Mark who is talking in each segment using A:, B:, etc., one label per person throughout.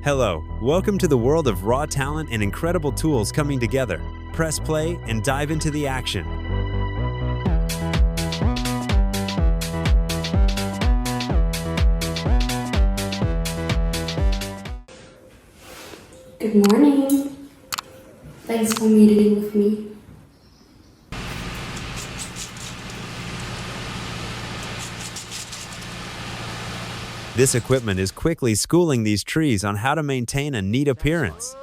A: Hello, welcome to the world of raw talent and incredible tools coming together. Press play and dive into the action.
B: Good morning. Thanks for meeting with me.
A: This equipment is quickly schooling these trees on how to maintain a neat appearance.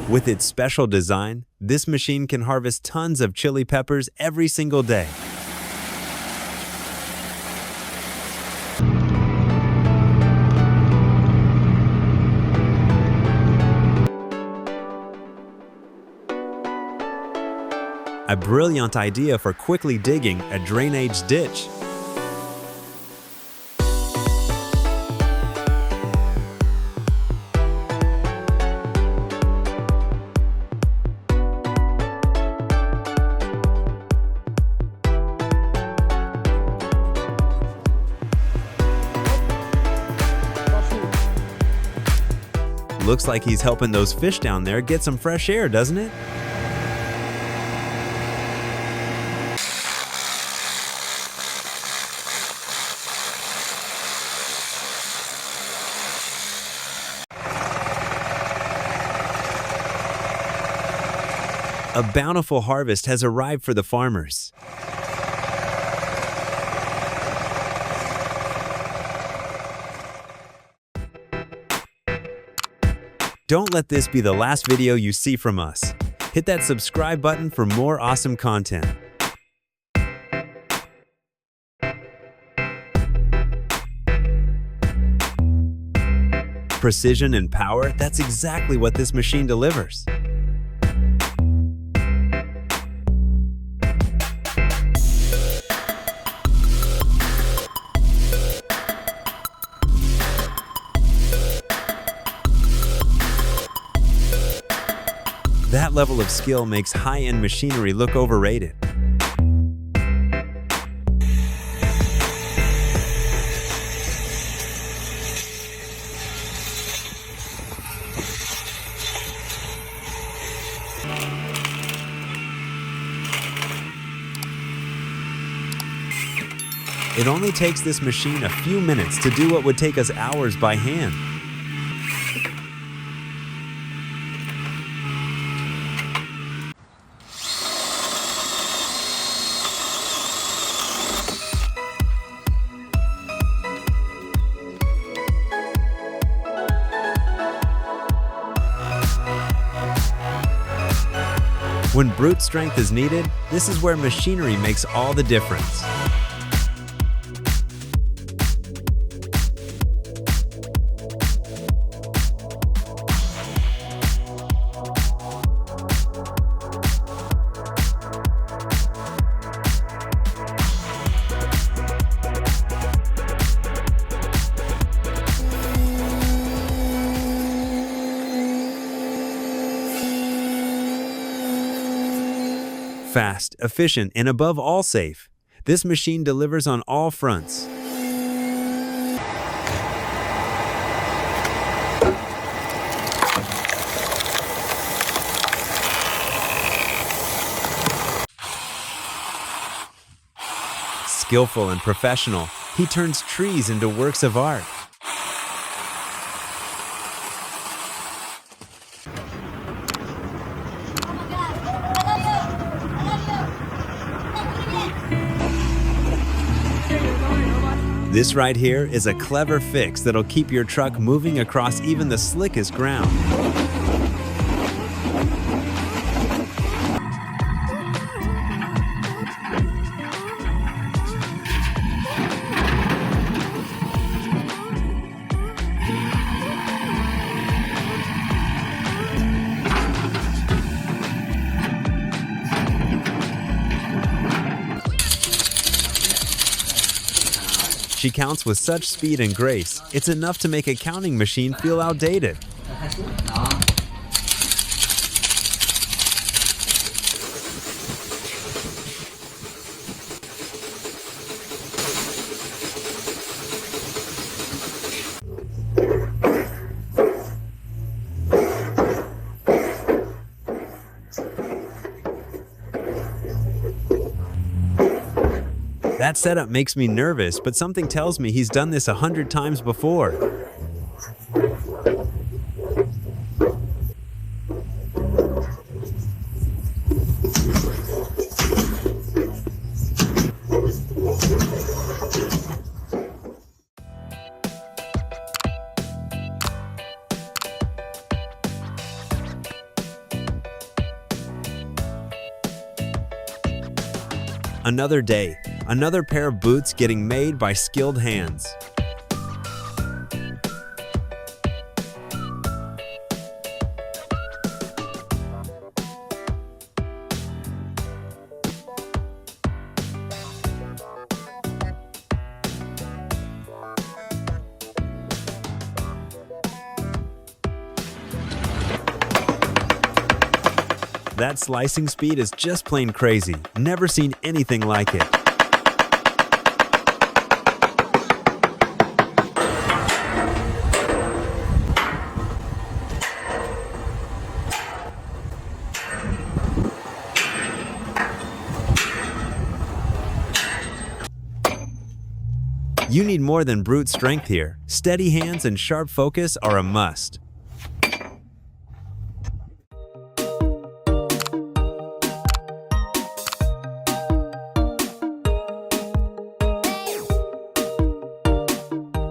A: With its special design, this machine can harvest tons of chili peppers every single day. A brilliant idea for quickly digging a drainage ditch. Looks like he's helping those fish down there get some fresh air, doesn't it? A bountiful harvest has arrived for the farmers. Don't let this be the last video you see from us. Hit that subscribe button for more awesome content. Precision and power, that's exactly what this machine delivers. That level of skill makes high-end machinery look overrated. It only takes this machine a few minutes to do what would take us hours by hand. When brute strength is needed, this is where machinery makes all the difference. Fast, efficient, and above all safe. This machine delivers on all fronts. Skillful and professional, he turns trees into works of art. This right here is a clever fix that'll keep your truck moving across even the slickest ground. She counts with such speed and grace, it's enough to make a counting machine feel outdated. That setup makes me nervous, but something tells me he's done this 100 times before. Another day, another pair of boots getting made by skilled hands. That slicing speed is just plain crazy. Never seen anything like it. You need more than brute strength here. Steady hands and sharp focus are a must.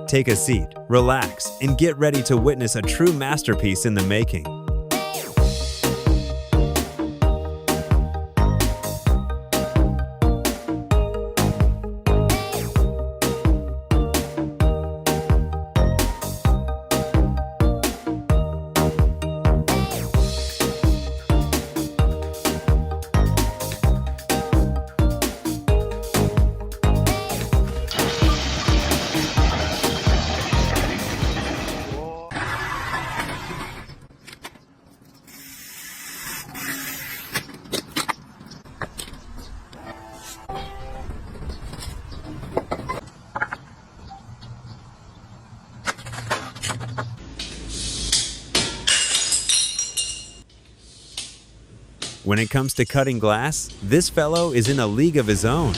A: Take a seat, relax, and get ready to witness a true masterpiece in the making. When it comes to cutting glass, this fellow is in a league of his own.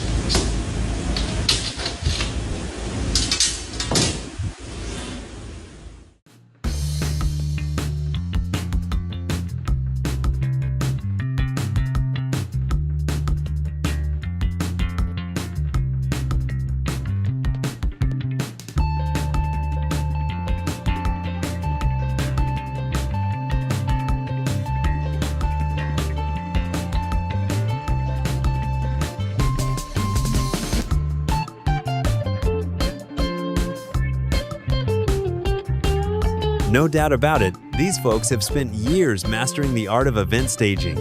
A: No doubt about it, these folks have spent years mastering the art of event staging.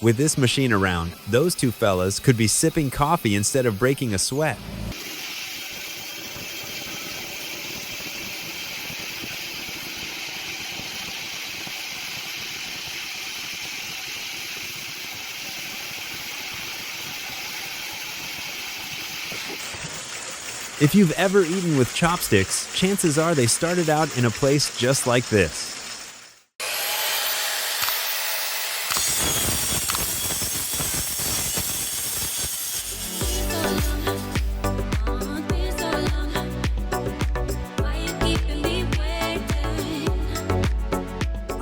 A: With this machine around, those two fellas could be sipping coffee instead of breaking a sweat. If you've ever eaten with chopsticks, chances are they started out in a place just like this.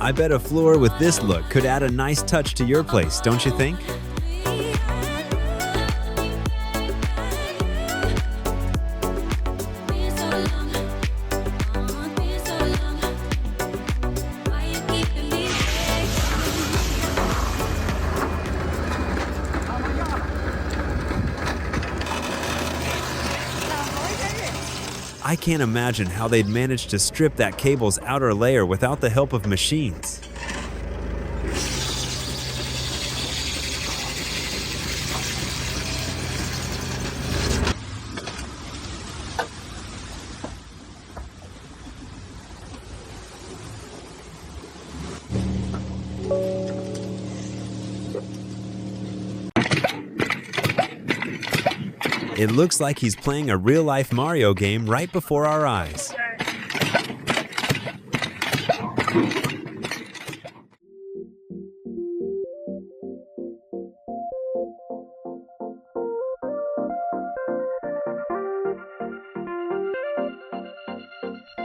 A: I bet a floor with this look could add a nice touch to your place, don't you think? I can't imagine how they'd manage to strip that cable's outer layer without the help of machines. It looks like he's playing a real-life Mario game right before our eyes.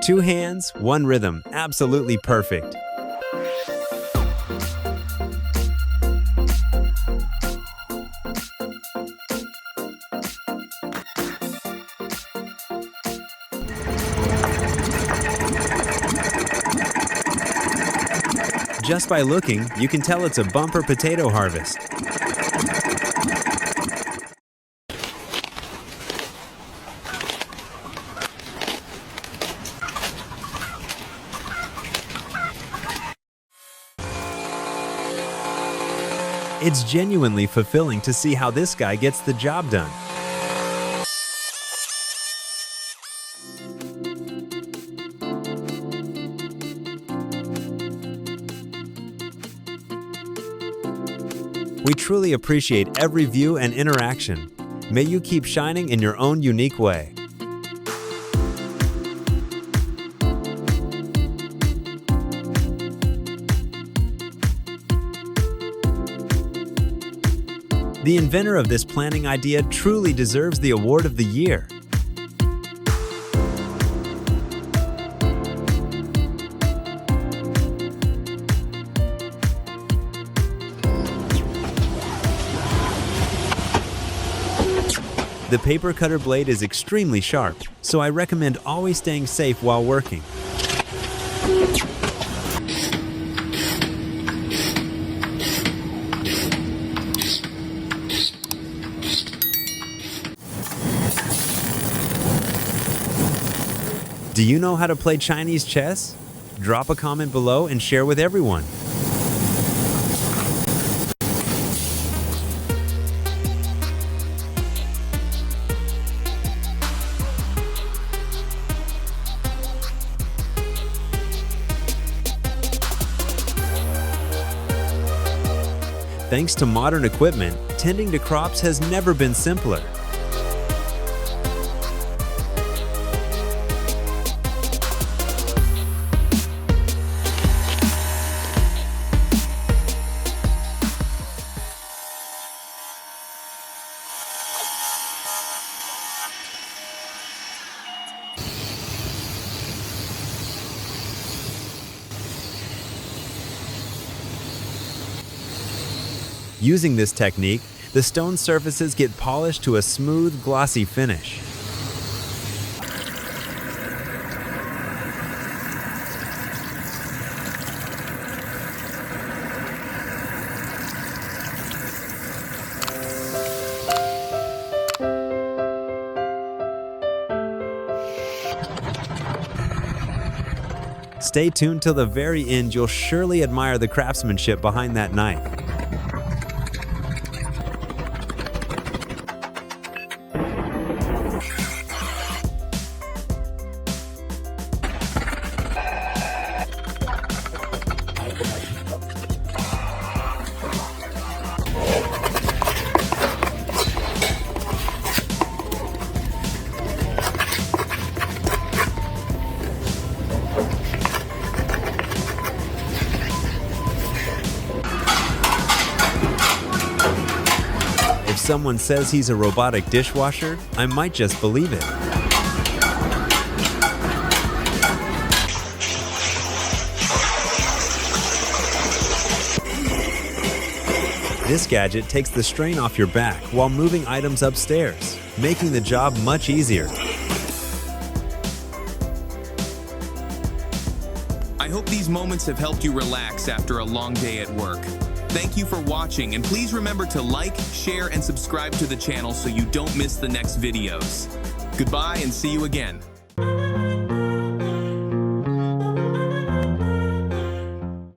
A: Two hands, one rhythm, absolutely perfect. Just by looking, you can tell it's a bumper potato harvest. It's genuinely fulfilling to see how this guy gets the job done. We truly appreciate every view and interaction. May you keep shining in your own unique way. The inventor of this planning idea truly deserves the award of the year. The paper cutter blade is extremely sharp, so I recommend always staying safe while working. Do you know how to play Chinese chess? Drop a comment below and share with everyone. Thanks to modern equipment, tending to crops has never been simpler. Using this technique, the stone surfaces get polished to a smooth, glossy finish. Stay tuned till the very end. You'll surely admire the craftsmanship behind that knife. If someone says he's a robotic dishwasher, I might just believe it. This gadget takes the strain off your back while moving items upstairs, making the job much easier.
C: I hope these moments have helped you relax after a long day at work. Thank you for watching, and please remember to like, share, and subscribe to the channel so you don't miss the next videos. Goodbye and see you again.